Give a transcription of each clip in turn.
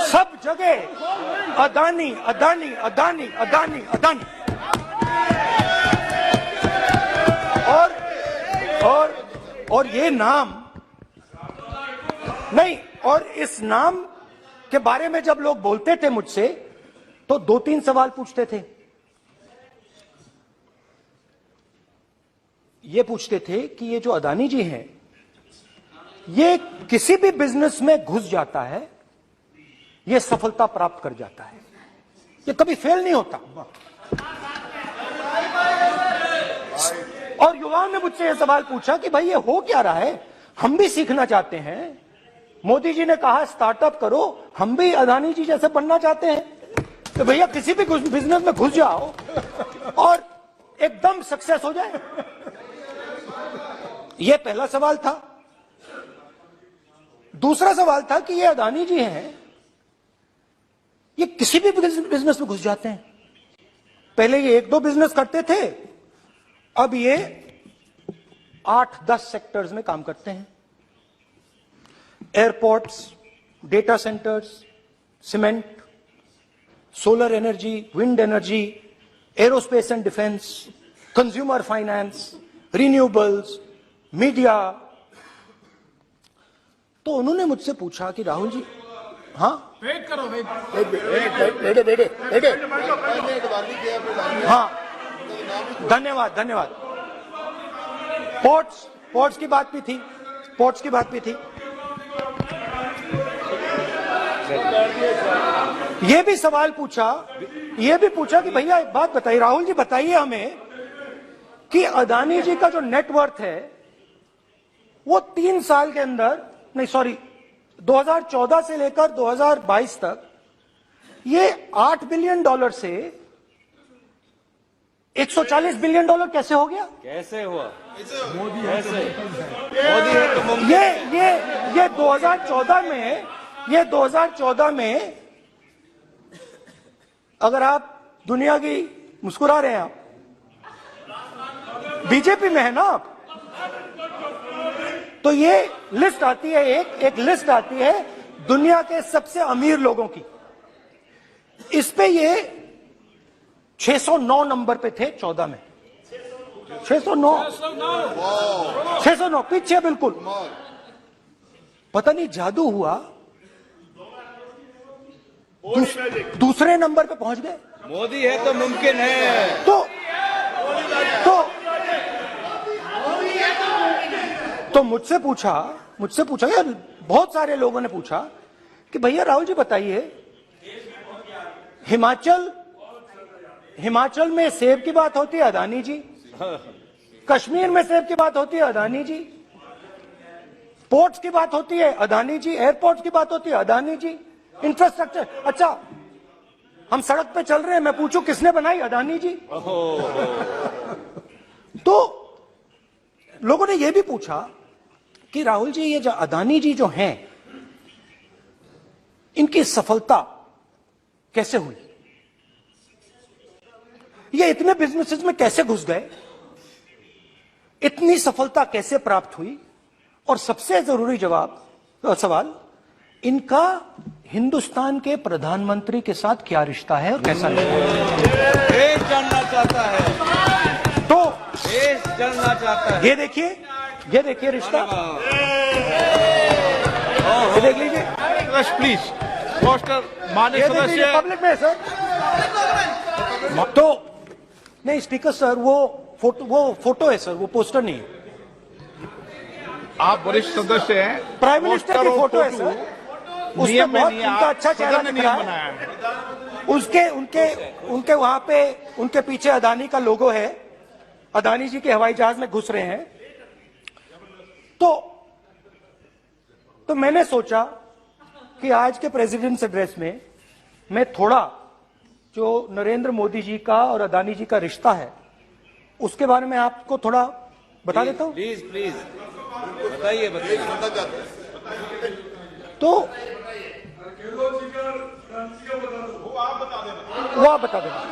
सब जगह अदानी अदानी अदानी अदानी अदानी। और ये नाम नहीं, और इस नाम के बारे में जब लोग बोलते थे मुझसे तो 2-3 सवाल पूछते थे। ये पूछते थे कि ये जो अदानी जी हैं, ये किसी भी बिजनेस में घुस जाता है, ये सफलता प्राप्त कर जाता है, ये कभी फेल नहीं होता। और युवाओं ने मुझसे यह सवाल पूछा कि भाई ये हो क्या रहा है, हम भी सीखना चाहते हैं। मोदी जी ने कहा स्टार्टअप करो, हम भी अदानी जी जैसे बनना चाहते हैं। तो भैया किसी भी बिजनेस में घुस जाओ और एकदम सक्सेस हो जाए। यह पहला सवाल था। दूसरा सवाल था कि ये अदानी जी हैं, ये किसी भी बिजनेस में घुस जाते हैं। पहले ये 1-2 बिजनेस करते थे, अब ये 8-10 सेक्टर्स में काम करते हैं। Airports, data centres, cement, solar energy, wind energy, aerospace and defence, consumer finance, renewables, media. तो उन्होंने मुझसे पूछा कि राहुल जी, हाँ वेट करो, बेटे हाँ, धन्यवाद। पोर्ट्स की बात भी थी, ये भी सवाल पूछा, कि भैया एक बात बताइए, राहुल जी बताइए हमें कि अदानी जी का जो नेटवर्थ है वो 3 साल के अंदर, नहीं सॉरी 2014 से लेकर 2022 तक ये $8 बिलियन से $140 बिलियन कैसे हो गया? कैसे हुआ? मोदी कैसे? है तो मुमकिन। ये 2014 में अगर आप दुनिया की, मुस्कुरा रहे हैं आप, बीजेपी में है ना आप, तो ये लिस्ट आती है, एक लिस्ट आती है दुनिया के सबसे अमीर लोगों की। इस पे ये 609 नंबर पे थे 14 में। 609 पीछे बिल्कुल। पता नहीं जादू हुआ, दूसरे नंबर पे पहुंच गए। मोदी है तो मुमकिन है। तो मुझसे पूछा यार, बहुत सारे लोगों ने पूछा कि भैया राहुल जी बताइए, हिमाचल में सेब की बात होती है अदानी जी, कश्मीर में सेब की बात होती है अदानी जी, पोर्ट्स की बात होती है अदानी जी, एयरपोर्ट्स की बात होती है अदानी जी, इंफ्रास्ट्रक्चर। अच्छा, हम सड़क पे चल रहे हैं, मैं पूछूं किसने बनाई? अदानी जी। तो लोगों ने यह भी पूछा कि राहुल जी, ये जो अदानी जी जो हैं, इनकी सफलता कैसे हुई? ये इतने बिजनेसेस में कैसे घुस गए? इतनी सफलता कैसे प्राप्त हुई? और सबसे जरूरी सवाल, इनका हिंदुस्तान के प्रधानमंत्री के साथ क्या रिश्ता है और कैसा रिश्ता है? देश जानना चाहता है, तो देश जानना चाहता है। ये देखिए रिश्ता, ये देख लीजिए। प्लीज पोस्टर माननीय सदस्य पब्लिक में सर, तो नहीं स्पीकर सर, वो फोटो है सर, वो पोस्टर नहीं है। आप वरिष्ठ सदस्य हैं, प्राइम मिनिस्टर की फोटो है सर, उसमें बहुत उनका अच्छा चेहरा दिख रहा है। उनके वहां पे, उनके पीछे अदानी का लोगो है, अदानी जी के हवाई जहाज में घुस रहे हैं। तो मैंने सोचा कि आज के प्रेसिडेंट्स एड्रेस में मैं थोड़ा जो नरेंद्र मोदी जी का और अदानी जी का रिश्ता है उसके बारे में आपको थोड़ा बता देता हूं। प्लीज बताइए। तो वो आप बता देना।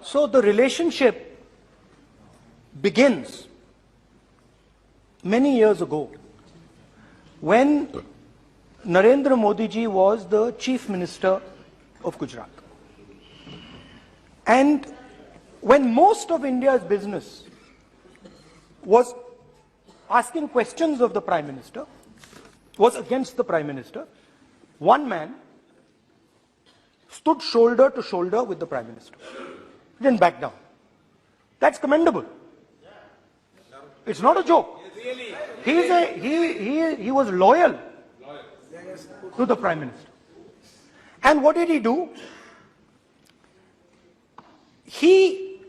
So the relationship begins many years ago, when Narendra Modi ji was the Chief Minister of Gujarat. And when most of India's business was asking questions of the Prime Minister, was against the Prime Minister, one man stood shoulder to shoulder with the Prime Minister. He didn't back down. That's commendable. It's not a joke. He was loyal to the Prime Minister. And what did he do? He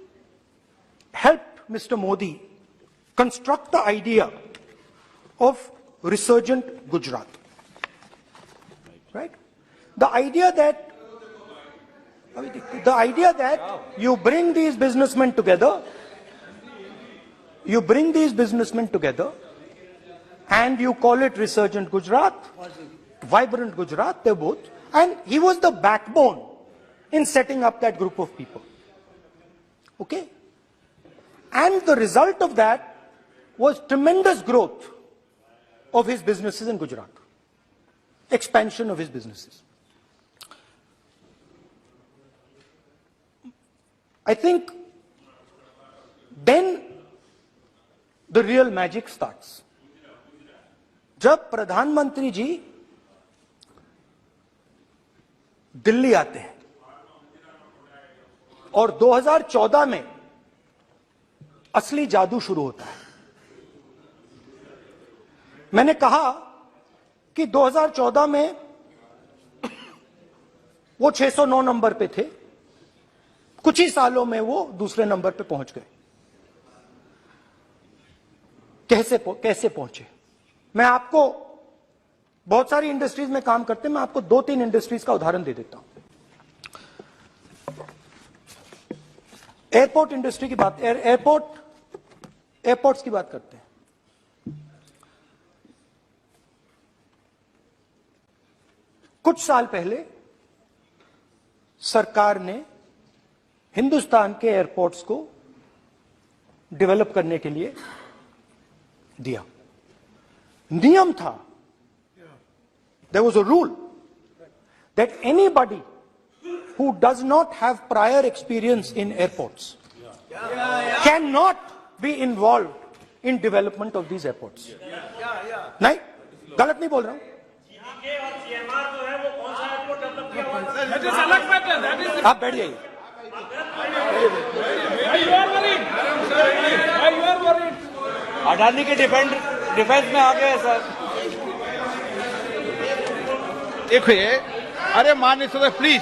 helped Mr. Modi construct the idea of resurgent Gujarat. Right? The idea that you bring these businessmen together, and you call it resurgent Gujarat, vibrant Gujarat, they're both. And he was the backbone in setting up that group of people. Okay? And the result of that was tremendous growth of his businesses in Gujarat. Expansion of his businesses. I think then the real magic starts. जब प्रधानमंत्री जी दिल्ली आते हैं और 2014 में असली जादू शुरू होता है। मैंने कहा कि 2014 में वो 609 नंबर पे थे, कुछ ही सालों में वो दूसरे नंबर पे पहुंच गए। कैसे पहुंचे? मैं आपको, बहुत सारी इंडस्ट्रीज में काम करते हैं, मैं आपको 2-3 इंडस्ट्रीज का उदाहरण दे देता हूं। एयरपोर्ट इंडस्ट्री की बात, एयरपोर्ट्स की बात करते हैं। कुछ साल पहले सरकार ने हिंदुस्तान के एयरपोर्ट्स को डेवलप करने के लिए दिया। नियम था, there was a rule that anybody who does not have prior experience in airports cannot be involved in development of these airports. नहीं, गलत नहीं बोल रहा हूं। आप बैठ जाइए। अडानी के डिफेंस में आ गए सर। देखिए, अरे माननीय सदस्य प्लीज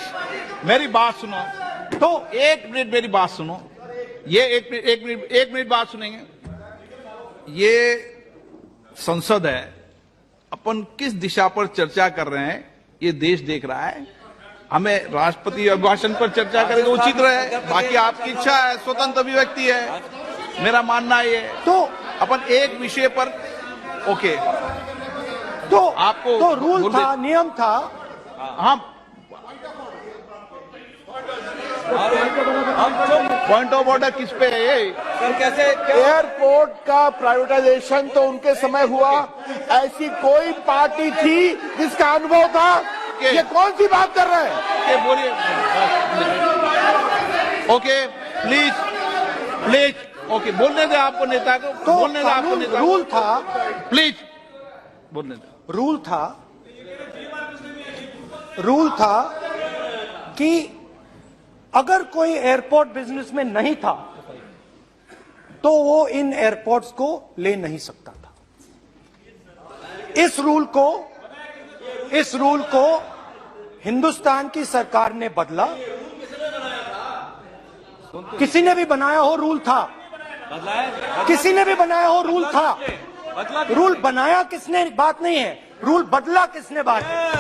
मेरी बात सुनो। तो 1 मिनट मेरी बात सुनो। ये एक मिनट बात सुनेंगे। ये संसद है, अपन किस दिशा पर चर्चा कर रहे हैं ये देश देख रहा है। हमें राष्ट्रपति अभिभाषण पर चर्चा करेंगे उचित रहे, बाकी आपकी इच्छा है, स्वतंत्र अभिव्यक्ति है। मेरा मानना ये तो अपन एक विषय पर ओके, तो आपको तो रूल था, नियम था। हम पॉइंट ऑफ ऑर्डर किस पे है? सर कैसे एयरपोर्ट का प्राइवेटाइजेशन तो उनके समय हुआ, ऐसी कोई पार्टी थी जिसका अनुभव था? ये कौन सी बात कर रहे हैं? बोलिए। ओके प्लीज ओके, बोलने दे आपको नेता को, तो बोलने दे आपको नेता को। रूल था, प्लीज बोलने दे। रूल था कि अगर कोई एयरपोर्ट बिजनेस में नहीं था तो वो इन एयरपोर्ट्स को ले नहीं सकता था। इस रूल को हिंदुस्तान की सरकार ने बदला। किसी ने भी बनाया हो रूल था, किसी ने भी बनाया हो रूल था। रूल बनाया किसने बात नहीं है, रूल बदला किसने बात है।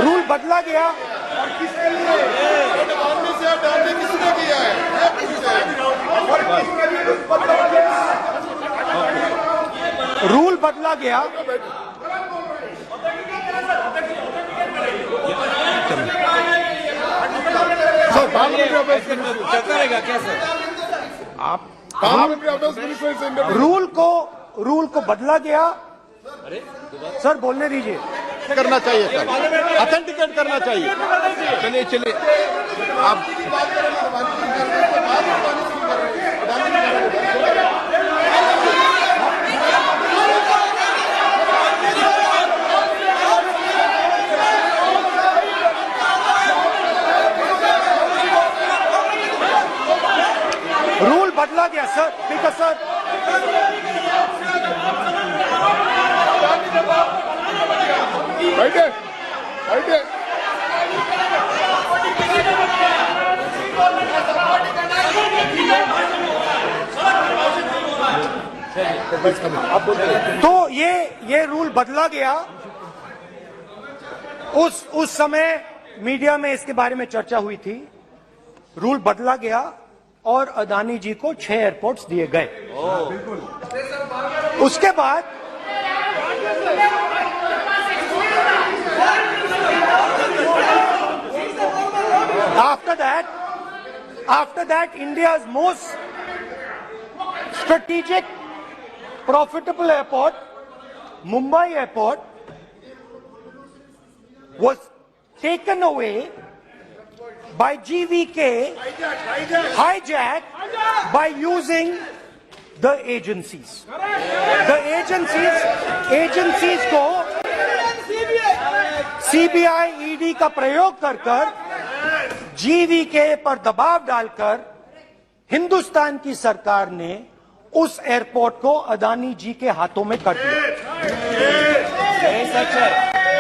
रूल बदला गया, किसने किया है? रूल बदला गया। चलता रहेगा क्या सर? रूल को बदला गया। सर बोलने दीजिए। करना चाहिए सर, ऑथेंटिकेट करना चाहिए। चलिए चलिए आप रूल बदला गया सर, स्पीकर सर। बैठे बैठे। तो ये रूल बदला गया। उस समय मीडिया में इसके बारे में चर्चा हुई थी। रूल बदला गया और अदानी जी को 6 एयरपोर्ट्स दिए गए। उसके बाद after that India's most strategic profitable airport, Mumbai airport, was taken away by GVK, hijacked by using the agencies. The agencies को CBI, ED का प्रयोग कर GVK पर दबाव डालकर हिंदुस्तान की सरकार ने उस एयरपोर्ट को अदानी जी के हाथों में कर दिया।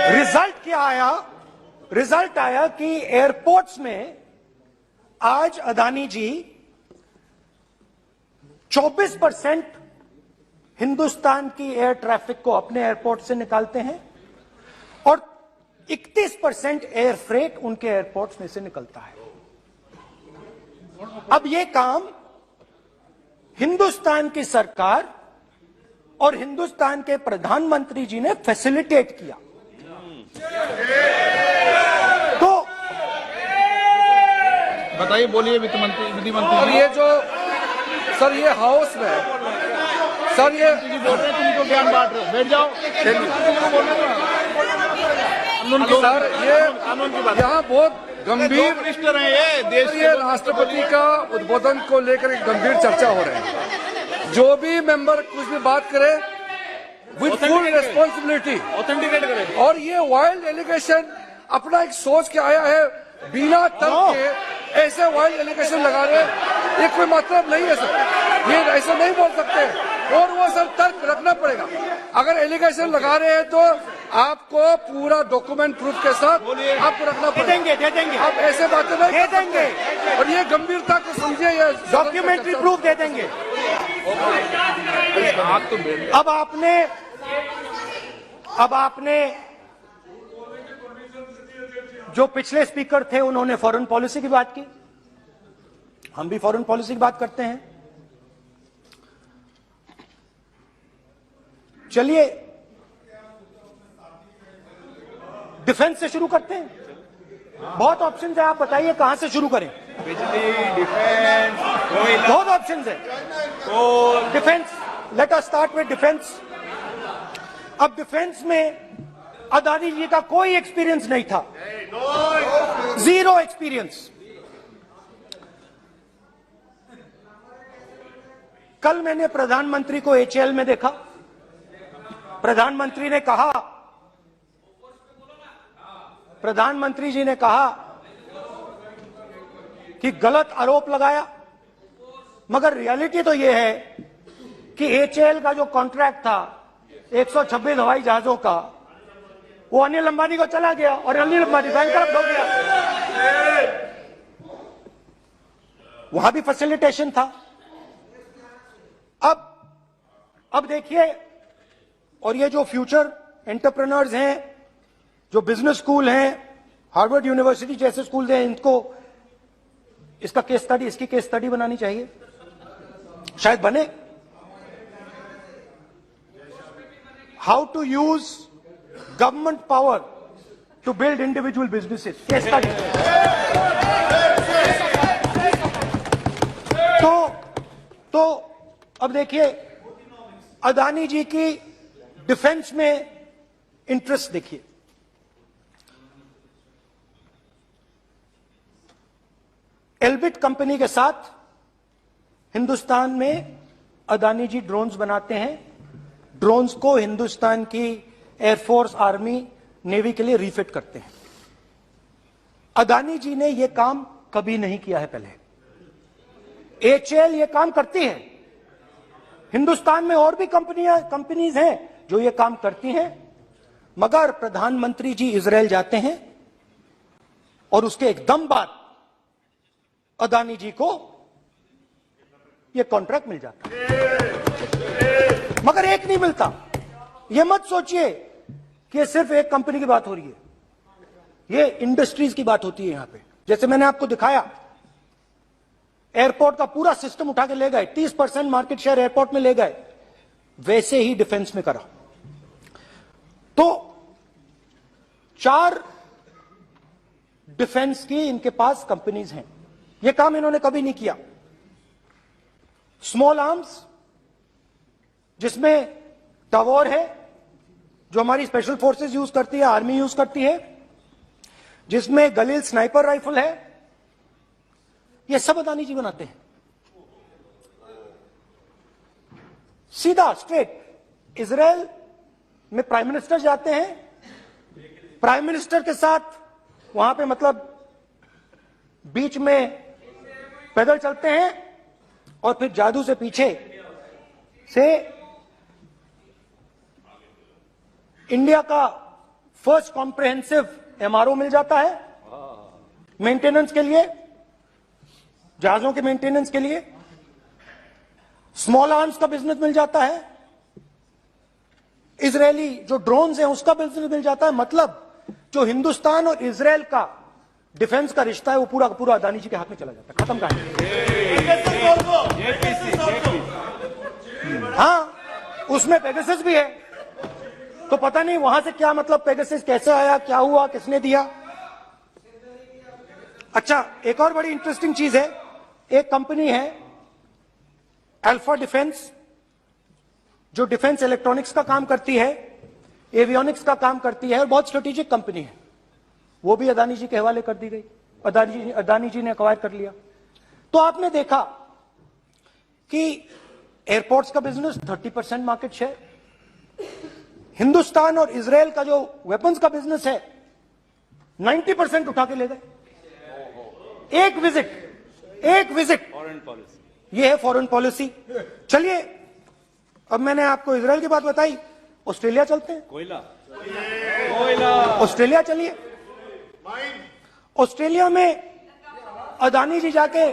रिजल्ट क्या आया? रिजल्ट आया कि एयरपोर्ट्स में आज अदानी जी 24% हिंदुस्तान की एयर ट्रैफिक को अपने एयरपोर्ट से निकालते हैं और 31% एयर फ्रेट उनके एयरपोर्ट्स में से निकलता है। अब ये काम हिंदुस्तान की सरकार और हिंदुस्तान के प्रधानमंत्री जी ने फैसिलिटेट किया। तो बताइए, बोलिए वित्त मंत्री, विधि मंत्री। और ये जो सर ये हाउस में सर ये बोल रहे हैं, तुमको ज्ञान बांट रहे हो, बैठ जाओ। सर ये यहाँ बहुत गंभीर मिनिस्टर हैं ये देश ये राष्ट्रपति का उद्बोधन को लेकर एक गंभीर चर्चा हो रही है। जो भी मेंबर कुछ भी बात करे विद फुल रिस्पॉन्सिबिलिटी ऑथेंटिकेट करें। और ये वाइल्ड एलिगेशन अपना एक सोच के आया है, बिना तर्क के ऐसे वाइल्ड एलिगेशन लगा रहे, ये कोई मतलब नहीं है सर। ये ऐसे नहीं बोल सकते और वो सर तर्क रखना पड़ेगा। अगर एलिगेशन लगा रहे हैं तो आपको पूरा डॉक्यूमेंट प्रूफ के साथ आपको रखना पड़ेगा। दे देंगे आप ऐसे बातें नहीं दे देंगे और ये गंभीरता को समझिए। ये डॉक्यूमेंट्री प्रूफ दे देंगे। अब आपने जो पिछले स्पीकर थे उन्होंने फॉरेन पॉलिसी की बात की, हम भी फॉरेन पॉलिसी की बात करते हैं। चलिए डिफेंस से शुरू करते हैं। बहुत ऑप्शंस है, आप बताइए कहां से शुरू करें। बिजली, डिफेंस, कोयला, बहुत ऑप्शंस है। Defence, let us start with defence. अब डिफेंस में अदानी जी का कोई एक्सपीरियंस नहीं था, जीरो एक्सपीरियंस। कल मैंने प्रधानमंत्री को एचएएल में देखा। प्रधानमंत्री जी ने कहा कि गलत आरोप लगाया, मगर रियलिटी तो यह है कि एचएएल का जो कॉन्ट्रैक्ट था 126 हवाई जहाजों का, वो अनिल अंबानी को चला गया और अनिल अंबानी बैंकरप्ट हो गया। वहां भी फैसिलिटेशन था। अब देखिए, और ये जो फ्यूचर एंटरप्रेन्योर्स हैं, जो बिजनेस स्कूल हैं, हार्वर्ड यूनिवर्सिटी जैसे स्कूल हैं, इनको इसकी केस स्टडी बनानी चाहिए, शायद बने। How to use government power to build individual businesses, case study. तो अब देखिए अदानी जी की डिफेंस में इंटरेस्ट देखिए। एल्बिट कंपनी के साथ हिंदुस्तान में अदानी जी ड्रोन्स बनाते हैं। ड्रोन्स को हिंदुस्तान की एयरफोर्स, आर्मी, नेवी के लिए रीफिट करते हैं। अदानी जी ने यह काम कभी नहीं किया है पहले। एचएएल ये काम करती है। हिंदुस्तान में और भी कंपनीज हैं जो ये काम करती हैं, मगर प्रधानमंत्री जी इजरायल जाते हैं और उसके एकदम बाद अदानी जी को ये कॉन्ट्रैक्ट मिल जाता है। मगर एक नहीं मिलता। ये मत सोचिए कि ये सिर्फ एक कंपनी की बात हो रही है, ये इंडस्ट्रीज की बात होती है यहां पे। जैसे मैंने आपको दिखाया, एयरपोर्ट का पूरा सिस्टम उठा के ले गए, 30% मार्केट शेयर एयरपोर्ट में ले गए, वैसे ही डिफेंस में करा। तो 4 डिफेंस की इनके पास कंपनीज हैं। यह काम इन्होंने कभी नहीं किया। स्मॉल आर्म्स, जिसमें टावर है जो हमारी स्पेशल फोर्सेस यूज करती है, आर्मी यूज करती है, जिसमें गलील स्नाइपर राइफल है, ये सब अदानी जी बनाते हैं। सीधा स्ट्रेट इजरायल में प्राइम मिनिस्टर जाते हैं, प्राइम मिनिस्टर के साथ वहां पे मतलब बीच में पैदल चलते हैं और फिर जादू से पीछे से इंडिया का फर्स्ट कॉम्प्रिहेंसिव एमआरओ मिल जाता है मेंटेनेंस के लिए, जहाजों के मेंटेनेंस के लिए। स्मॉल आर्म्स का बिजनेस मिल जाता है, इजरायली जो ड्रोन्स हैं उसका बिजनेस मिल जाता है। मतलब जो हिंदुस्तान और इजरायल का डिफेंस का रिश्ता है वो पूरा का पूरा अदानी जी के हाथ में चला जाता है। खत्म कहानी। हाँ, उसमें पेगासस भी है, तो पता नहीं वहां से क्या मतलब पेगासस कैसे आया, क्या हुआ, किसने दिया। अच्छा, एक और बड़ी इंटरेस्टिंग चीज है, एक कंपनी है अल्फा डिफेंस, जो डिफेंस इलेक्ट्रॉनिक्स का काम करती है, एवियोनिक्स का काम करती है, और बहुत स्ट्रेटेजिक कंपनी है। वो भी अदानी जी के हवाले कर दी गई, अदानी जी ने एक्वायर कर लिया। तो आपने देखा कि एयरपोर्ट्स का बिजनेस 30% मार्केट शेयर, हिंदुस्तान और इजरायल का जो वेपन्स का बिजनेस है 90% उठा के ले गए। एक विजिट फॉरेन पॉलिसी, ये है फॉरेन पॉलिसी। चलिए, अब मैंने आपको इजरायल की बात बताई, ऑस्ट्रेलिया चलते हैं। कोयला, ऑस्ट्रेलिया चलिए। ऑस्ट्रेलिया में अदानी जी जाके,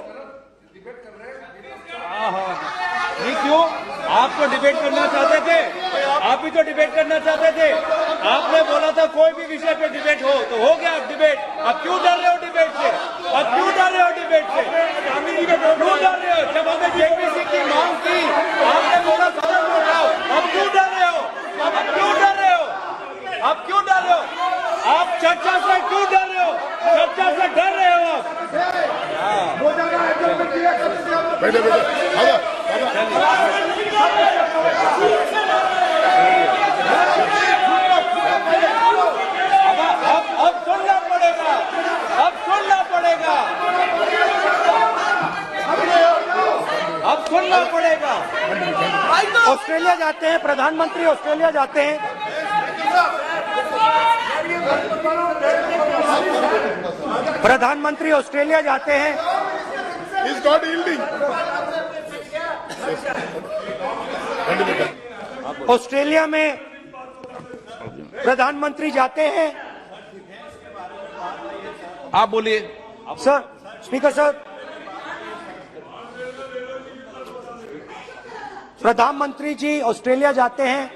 नहीं क्यों? आप तो डिबेट करना चाहते थे, आप ही तो डिबेट करना चाहते थे। आपने बोला था कोई भी विषय पे डिबेट हो, तो हो गया डिबेट। अब क्यों डर रहे हो डिबेट से? अब क्यों डर रहे हो डिबेट से? क्यों डर रहे हो? जब हमने जेपीसी की मांग की, आपने बोला सदन में उठाओ। अब क्यों डर रहे हो? अब क्यों डर रहे हो? अब क्यों डर रहे हो? आप चर्चा से क्यों डर रहे हो? चर्चा से डर रहे हो आप? अब सुनना पड़ेगा, अब सुनना पड़ेगा, अब सुनना पड़ेगा। ऑस्ट्रेलिया जाते हैं, प्रधानमंत्री ऑस्ट्रेलिया जाते हैं। प्रधानमंत्री ऑस्ट्रेलिया जाते हैं। He's not yielding. ऑस्ट्रेलिया में प्रधानमंत्री जाते हैं। आप बोलिए। सर, स्पीकर सर, प्रधानमंत्री जी ऑस्ट्रेलिया जाते हैं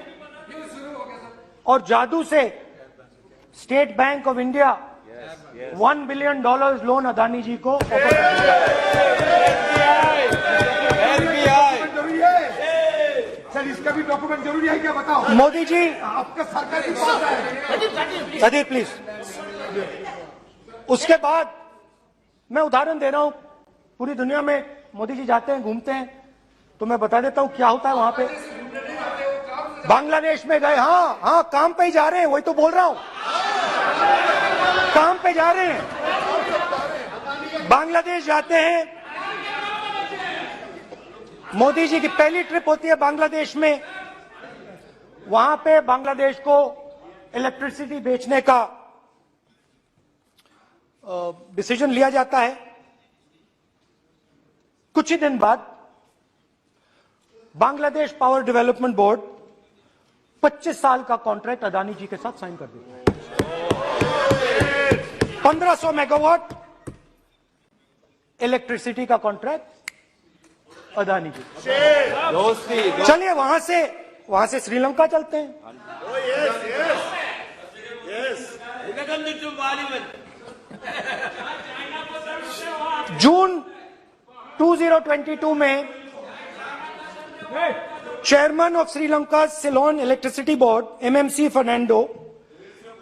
और जादू से State Bank of India $1 billion loan Adani ji को ऑफर कर दिया। सर, इसका भी डॉक्यूमेंट जरूरी है क्या, बताओ? मोदी जी, आपका सरकार के पास है। Sadyr please. उसके बाद मैं उदाहरण दे रहा हूं, पूरी दुनिया में मोदी जी जाते हैं, घूमते हैं, तो मैं बता देता हूं क्या होता है वहां पे। बांग्लादेश में गए, हाँ काम पे ही जा रहे हैं, वही तो बोल रहा हूं, काम पे जा रहे हैं, बांग्लादेश जाते हैं। मोदी जी की पहली ट्रिप होती है बांग्लादेश में, वहां पे बांग्लादेश को इलेक्ट्रिसिटी बेचने का डिसीजन लिया जाता है। कुछ ही दिन बाद बांग्लादेश पावर डेवलपमेंट बोर्ड 25 साल का कॉन्ट्रैक्ट अदानी जी के साथ साइन कर देता है। 1500 मेगावाट इलेक्ट्रिसिटी का कॉन्ट्रैक्ट अदानी जी। चलिए वहां से श्रीलंका चलते हैं। जून 2022 में Chairman of Sri Lanka's Ceylon Electricity Board, MMC Fernando,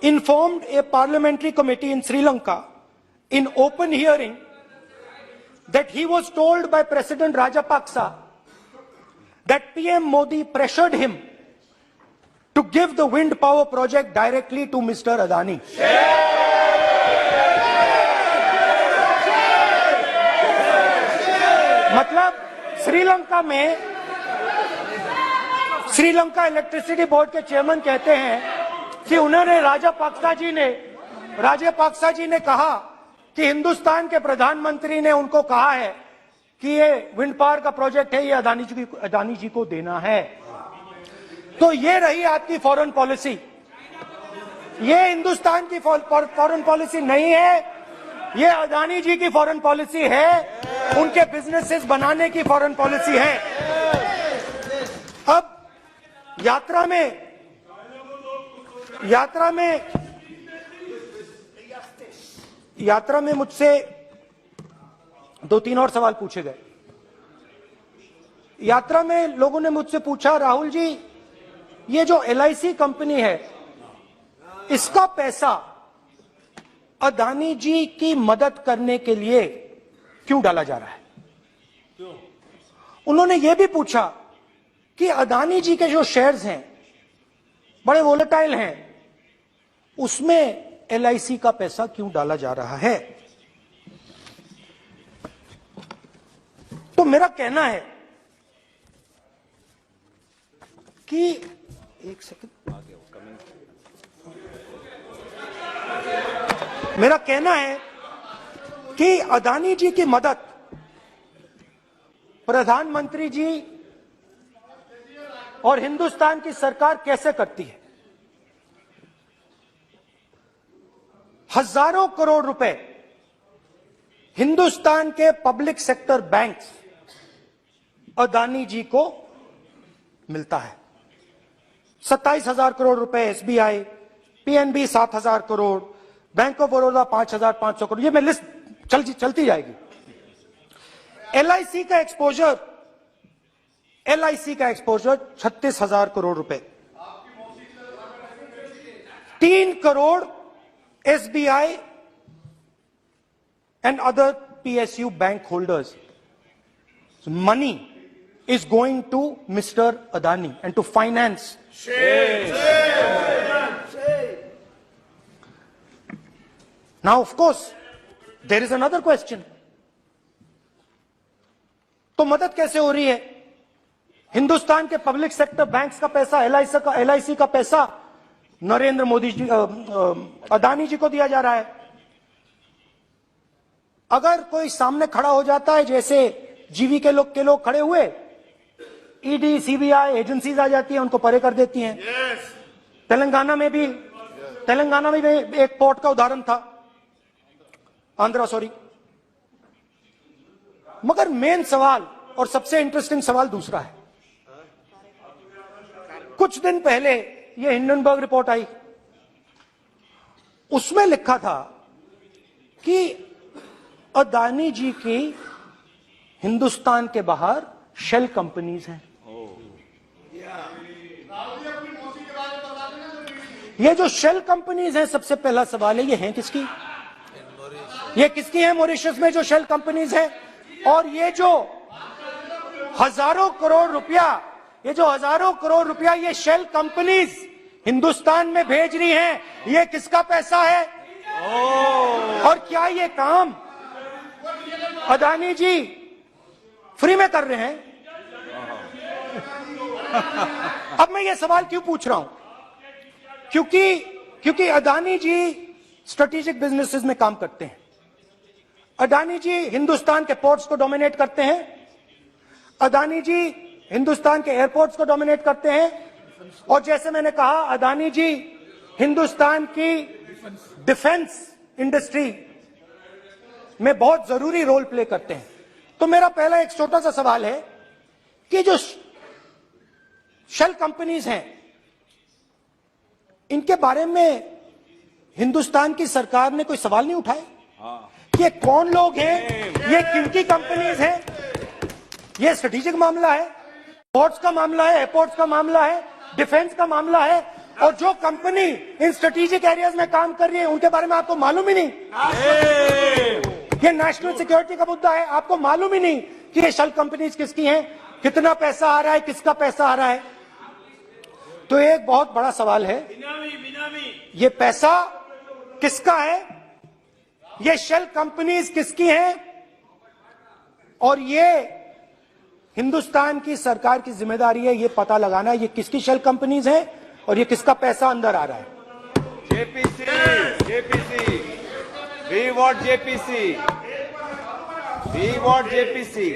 informed a parliamentary committee in Sri Lanka in open hearing that he was told by President Rajapaksa that PM Modi pressured him to give the wind power project directly to Mr. Adani. मतलब Sri Lanka electricity board के chairman कहते हैं कि उन्होंने राजापाक्सा जी ने कहा कि हिंदुस्तान के प्रधानमंत्री ने उनको कहा है कि ये विंड पावर का प्रोजेक्ट है, ये अदानी जी को देना है। तो ये रही आपकी फॉरेन पॉलिसी। ये हिंदुस्तान की फॉरेन पॉलिसी नहीं है, ये अदानी जी की फॉरेन पॉलिसी है, उनके बिजनेसेस बनाने की फॉरेन पॉलिसी है। अब यात्रा में मुझसे 2-3 और सवाल पूछे गए। यात्रा में लोगों ने मुझसे पूछा, राहुल जी ये जो LIC कंपनी है इसका पैसा अदानी जी की मदद करने के लिए क्यों डाला जा रहा है? उन्होंने यह भी पूछा कि अदानी जी के जो शेयर्स हैं बड़े वोलेटाइल हैं, उसमें LIC का पैसा क्यों डाला जा रहा है? तो मेरा कहना है कि एक सेकंड, मेरा कहना है कि अदानी जी की मदद प्रधानमंत्री जी और हिंदुस्तान की सरकार कैसे करती है? हजारों करोड़ रुपए हिंदुस्तान के public sector banks Adani ji को मिलता है। 27,000 करोड़ रुपए SBI, PNB 7,000 crore, bank of Baroda 5,500 crore, ये मैं लिस्ट चलती जाएगी। LIC का एक्सपोजर 36,000 करोड़ रुपए, 3 crore SBI and other PSU bank holders. So money is going to Mr. Adani and to finance. Now, of course, there is another question. तो मदद कैसे हो रही है? हिंदुस्तान के पब्लिक सेक्टर बैंक्स का पैसा, LIC का पैसा नरेंद्र मोदी जी, अदानी जी को दिया जा रहा है। अगर कोई सामने खड़ा हो जाता है, जैसे जीवी के लोग खड़े हुए, ED, CBI एजेंसीज आ जाती हैं, उनको परे कर देती हैं। तेलंगाना में भी एक पोर्ट का उदाहरण था, आंध्रा, सॉरी। मगर मेन सवाल और सबसे इंटरेस्टिंग सवाल दूसरा है। कुछ दिन पहले ये हिंडनबर्ग रिपोर्ट आई, उसमें लिखा था कि अदानी जी की हिंदुस्तान के बाहर शेल कंपनीज हैं। ये जो शेल कंपनीज हैं, सबसे पहला सवाल है, ये हैं किसकी? ये किसकी है मॉरिशस में जो शेल कंपनीज है? और ये जो हजारों करोड़ रुपया, ये जो हजारों करोड़ रुपया ये शेल कंपनीज हिंदुस्तान में भेज रही हैं, ये किसका पैसा है? और क्या ये काम अदानी जी फ्री में कर रहे हैं? अब मैं ये सवाल क्यों पूछ रहा हूं? क्योंकि अदानी जी स्ट्रेटेजिक बिजनेसेस में काम करते हैं। अदानी जी हिंदुस्तान के पोर्ट्स को डोमिनेट करते हैं। अदानी जी हिंदुस्तान के एयरपोर्ट्स को डोमिनेट करते हैं। और जैसे मैंने कहा, अदानी जी हिंदुस्तान की डिफेंस इंडस्ट्री में बहुत जरूरी रोल प्ले करते हैं। तो मेरा पहला एक छोटा सा सवाल है कि जो शेल कंपनीज हैं, इनके बारे में हिंदुस्तान की सरकार ने कोई सवाल नहीं उठाए? ये कौन लोग हैं, ये किनकी कंपनीज हैं? ये स्ट्रेटेजिक मामला है, पोर्ट्स का मामला है, एयरपोर्ट्स का मामला है, डिफेंस का मामला है। और जो कंपनी इन स्ट्रेटेजिक एरियाज में काम कर रही है, उनके बारे में आपको मालूम ही नहीं। ये नेशनल सिक्योरिटी का मुद्दा है, आपको मालूम ही नहीं कि ये शेल कंपनीज किसकी हैं, कितना पैसा आ रहा है, किसका पैसा आ रहा है। तो एक बहुत बड़ा सवाल है, ये पैसा किसका है, ये शेल कंपनीज किसकी हैं, और ये हिंदुस्तान की सरकार की जिम्मेदारी है ये पता लगाना ये किसकी शेल कंपनीज हैं और ये किसका पैसा अंदर आ रहा है। JPC, we want JPC, we want JPC.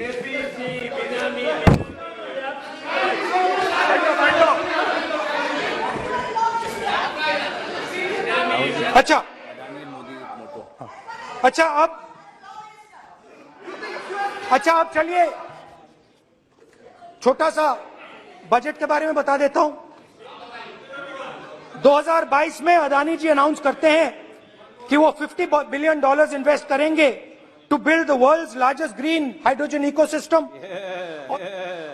अच्छा अब चलिए छोटा सा बजट के बारे में बता देता हूं। 2022 में अदानी जी अनाउंस करते हैं कि वो $50 बिलियन इन्वेस्ट करेंगे to build the world's largest green hydrogen ecosystem.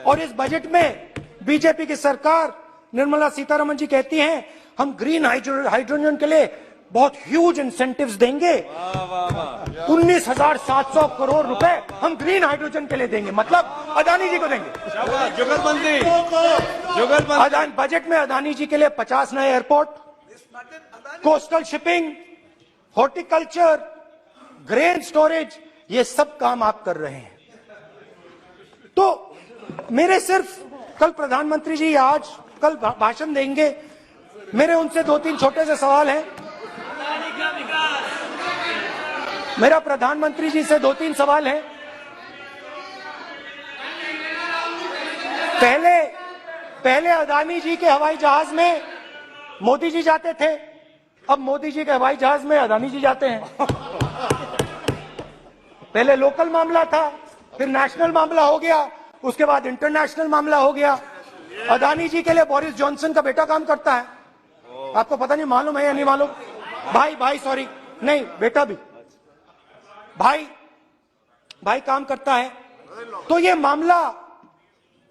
और इस बजट में बीजेपी की सरकार निर्मला सीतारमण जी कहती हैं हम ग्रीन हाइड्रोजन के लिए बहुत ह्यूज इंसेंटिव्स देंगे। 19,700 करोड़ रुपए हम ग्रीन हाइड्रोजन के लिए देंगे, मतलब अदानी जी को देंगे। जुगलबंदी बजट में अदानी जी के लिए 50 नए airport, coastal shipping, horticulture, grain storage, ये सब काम आप कर रहे हैं। तो मेरे सिर्फ कल प्रधानमंत्री जी आज कल भाषण देंगे, मेरे उनसे 2-3 छोटे से सवाल हैं। मेरा प्रधानमंत्री जी से 2-3 सवाल हैं। पहले अदानी जी के हवाई जहाज में मोदी जी जाते थे, अब मोदी जी के हवाई जहाज में अदानी जी जाते हैं। पहले लोकल मामला था, फिर नेशनल मामला हो गया, उसके बाद इंटरनेशनल मामला हो गया। अदानी जी के लिए बोरिस जॉनसन का बेटा काम करता है, आपको पता नहीं मालूम है या नहीं मालूम? भाई सॉरी, नहीं बेटा भी, भाई काम करता है। तो ये मामला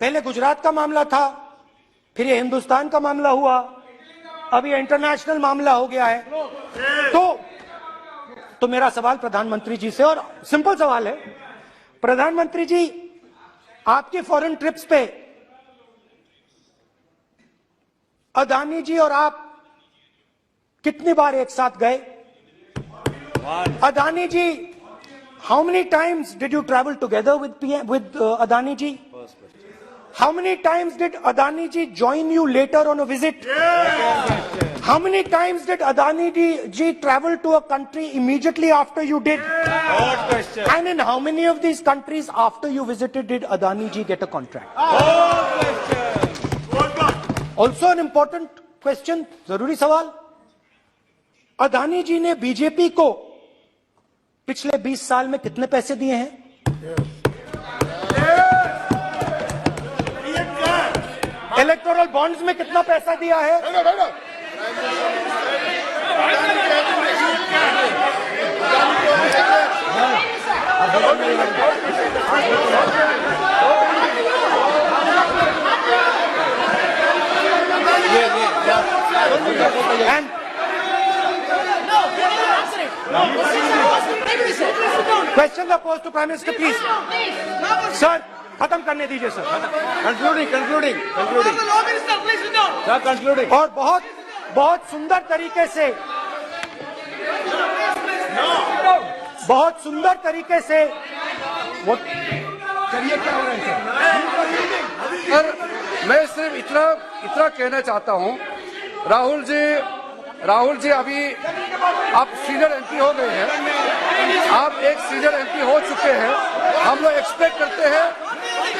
पहले गुजरात का मामला था, फिर ये हिंदुस्तान का मामला हुआ, अब ये इंटरनेशनल मामला हो गया है। तो मेरा सवाल प्रधानमंत्री जी से, और सिंपल सवाल है, प्रधानमंत्री जी आपकी फॉरेन ट्रिप्स पे अदानी जी और आप कितनी बार एक साथ गए? Adani ji, how many times did you travel together with Adani ji? How many times did Adani ji join you later on a visit? How many times did Adani ji travel to a country immediately after you did? And in how many of these countries after you visited did Adani ji get a contract? Also an important question, जरूरी सवाल, अदानी जी ने BJP को पिछले 20 साल में कितने पैसे दिए हैं? इलेक्टोरल बॉन्ड्स में कितना पैसा दिया है? Questions are posed to Prime Minister, please. Sir, खत्म करने दीजिए sir. Concluding concluding concluding sir, concluding. और बहुत बहुत सुंदर तरीके से वो चलिए क्या हो रहा है सर, मैं सिर्फ इतना कहना चाहता हूं, राहुल जी अभी आप सीनियर एमपी हो गए हैं, आप एक सीनियर एमपी हो चुके हैं। हम लोग एक्सपेक्ट करते हैं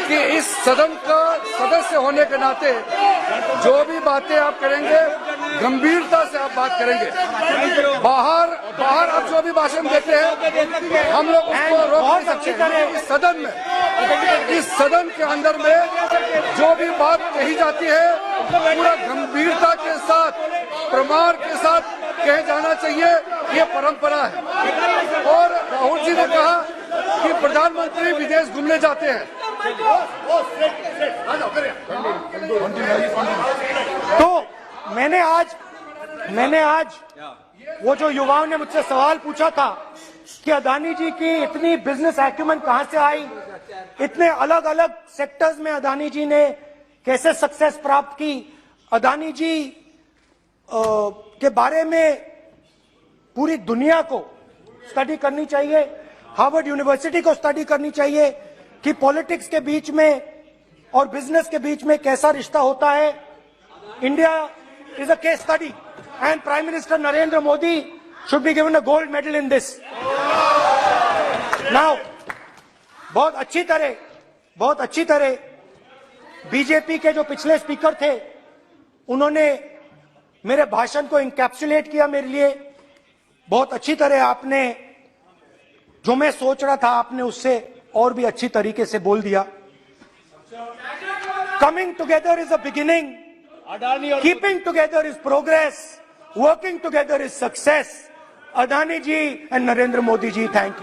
कि इस सदन का सदस्य होने के नाते जो भी बातें आप करेंगे गंभीरता से आप बात करेंगे। बाहर आप जो भी भाषण देते हैं हम लोग उसको रोक नहीं सकते हैं। इस सदन के अंदर में जो भी बात कही जाती है पूरा गंभीरता के साथ, प्रमाण के साथ कहे जाना चाहिए, ये परंपरा है। और राहुल जी ने कहा कि प्रधानमंत्री विदेश घूमने जाते हैं, तो मैंने आज वो जो युवाओं ने मुझसे सवाल पूछा था कि अदानी जी की इतनी बिजनेस एक्यूमेंट कहां से आई, इतने अलग अलग सेक्टर्स में अदानी जी ने कैसे सक्सेस प्राप्त की, अदानी जी के बारे में पूरी दुनिया को स्टडी करनी चाहिए, हार्वर्ड यूनिवर्सिटी को स्टडी करनी चाहिए कि पॉलिटिक्स के बीच में और बिजनेस के बीच में कैसा रिश्ता होता है। India is a case study and prime minister Narendra Modi should be given a gold medal in this. Now बहुत अच्छी तरह बीजेपी के जो पिछले स्पीकर थे उन्होंने मेरे भाषण को इंकैप्सुलेट किया मेरे लिए बहुत अच्छी तरह। आपने जो मैं सोच रहा था आपने उससे और भी अच्छी तरीके से बोल दिया। Coming together is a beginning, keeping together is progress, working together is success. Adani ji and Narendra Modi ji, thank you.